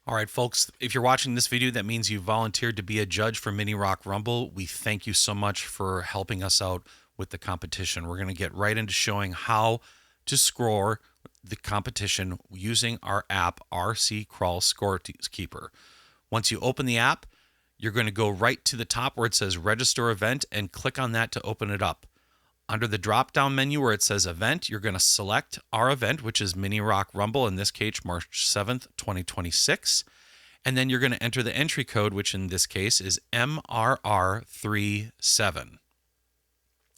All right, folks, if you're watching this video, that means you volunteered to be a judge for Mini Rock Rumble. We thank you so much for helping us out with the competition. We're going to get right into showing how to score the competition using our app, RC Crawl Scorekeeper. Once you open the app, you're going to go right to the top where it says Register Event and click on that to open it up. Under the drop-down menu where it says Event, you're going to select our event, which is Mini Rock Rumble, in this case, March 7th, 2026. And then you're going to enter the entry code, which in this case is MRR37.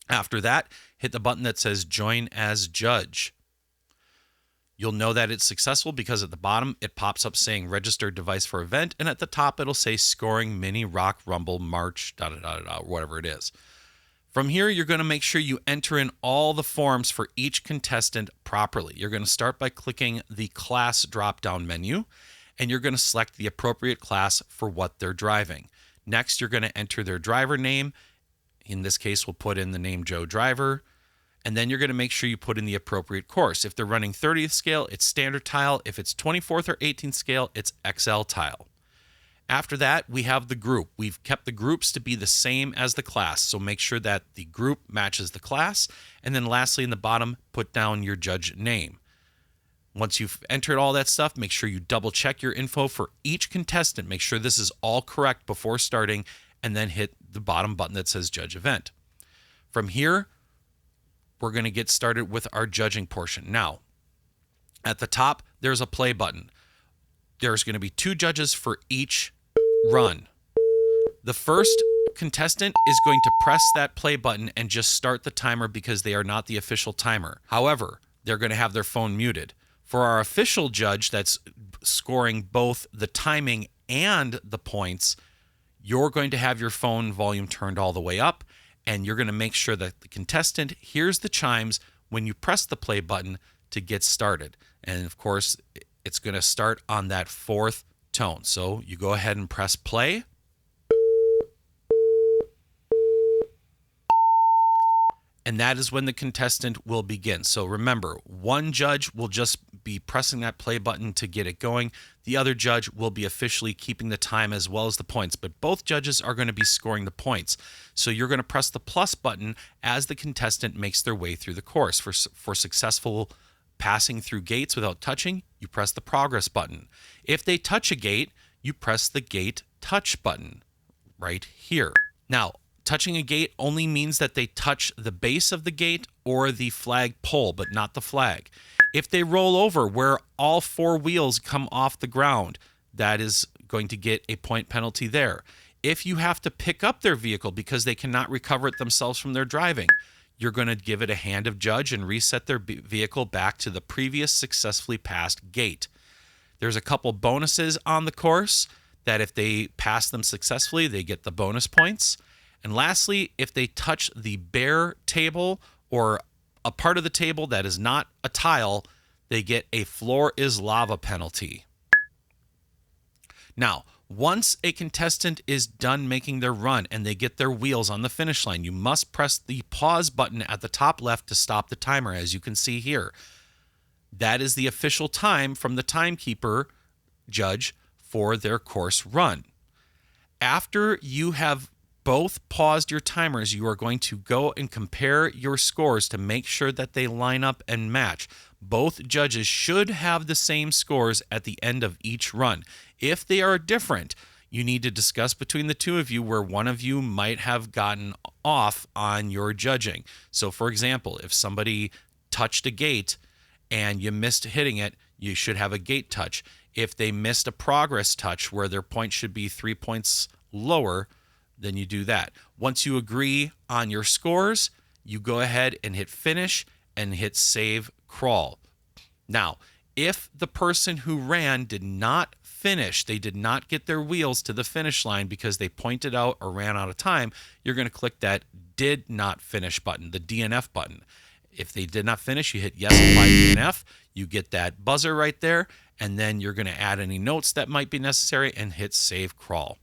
After that, hit the button that says Join as Judge. You'll know that it's successful because at the bottom, it pops up saying Registered Device for Event, and at the top, it'll say Scoring Mini Rock Rumble March, whatever it is. From here, you're going to make sure you enter in all the forms for each contestant properly. You're going to start by clicking the class drop-down menu, and you're going to select the appropriate class for what they're driving. Next, you're going to enter their driver name. In this case, we'll put in the name Joe Driver, and then you're going to make sure you put in the appropriate course. If they're running 30th scale, it's standard tile. If it's 24th or 18th scale, it's XL tile. After that, we have the group. We've kept the groups to be the same as the class, so make sure that the group matches the class. And then lastly, in the bottom, put down your judge name. Once you've entered all that stuff, make sure you double check your info for each contestant. Make sure this is all correct before starting, and then hit the bottom button that says Judge Event. From here, we're going to get started with our judging portion. Now, at the top, there's a play button. There's going to be 2 judges for each run. The first contestant is going to press that play button and just start the timer because they are not the official timer. However, they're going to have their phone muted. For our official judge that's scoring both the timing and the points, you're going to have your phone volume turned all the way up, and you're going to make sure that the contestant hears the chimes when you press the play button to get started. And of course, it's going to start on that 4th tone. So you go ahead and press play. And that is when the contestant will begin. So remember, one judge will just be pressing that play button to get it going. The other judge will be officially keeping the time as well as the points, but both judges are going to be scoring the points. So you're going to press the plus button as the contestant makes their way through the course. For successful passing through gates without touching, you press the progress button. If they touch a gate, you press the gate touch button right here. Now, touching a gate only means that they touch the base of the gate or the flag pole, but not the flag. If they roll over where all 4 wheels come off the ground, that is going to get a point penalty there. If you have to pick up their vehicle because they cannot recover it themselves from their driving, you're going to give it a hand of judge and reset their vehicle back to the previous successfully passed gate. There's a couple bonuses on the course that if they pass them successfully, they get the bonus points. And lastly, if they touch the bare table or a part of the table that is not a tile, they get a floor is lava penalty. Now, once a contestant is done making their run and they get their wheels on the finish line, you must press the pause button at the top left to stop the timer, as you can see here. That is the official time from the timekeeper judge for their course run. After you have both paused your timers, you are going to go and compare your scores to make sure that they line up and match. Both judges should have the same scores at the end of each run. If they are different, you need to discuss between the two of you where one of you might have gotten off on your judging. So for example, if somebody touched a gate and you missed hitting it, you should have a gate touch. If they missed a progress touch where their point should be 3 points lower, then you do that. Once you agree on your scores, you go ahead and hit finish and hit save crawl. Now, if the person who ran did not finish, they did not get their wheels to the finish line because they pointed out or ran out of time, you're going to click that did not finish button, the DNF button. If they did not finish, you hit yes, apply DNF. You get that buzzer right there, and then you're going to add any notes that might be necessary and hit save crawl.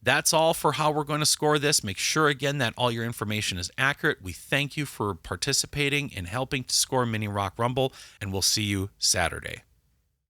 That's all for how we're going to score this. Make sure, again, that all your information is accurate. We thank you for participating in helping to score Mini Rock Rumble, and we'll see you Saturday.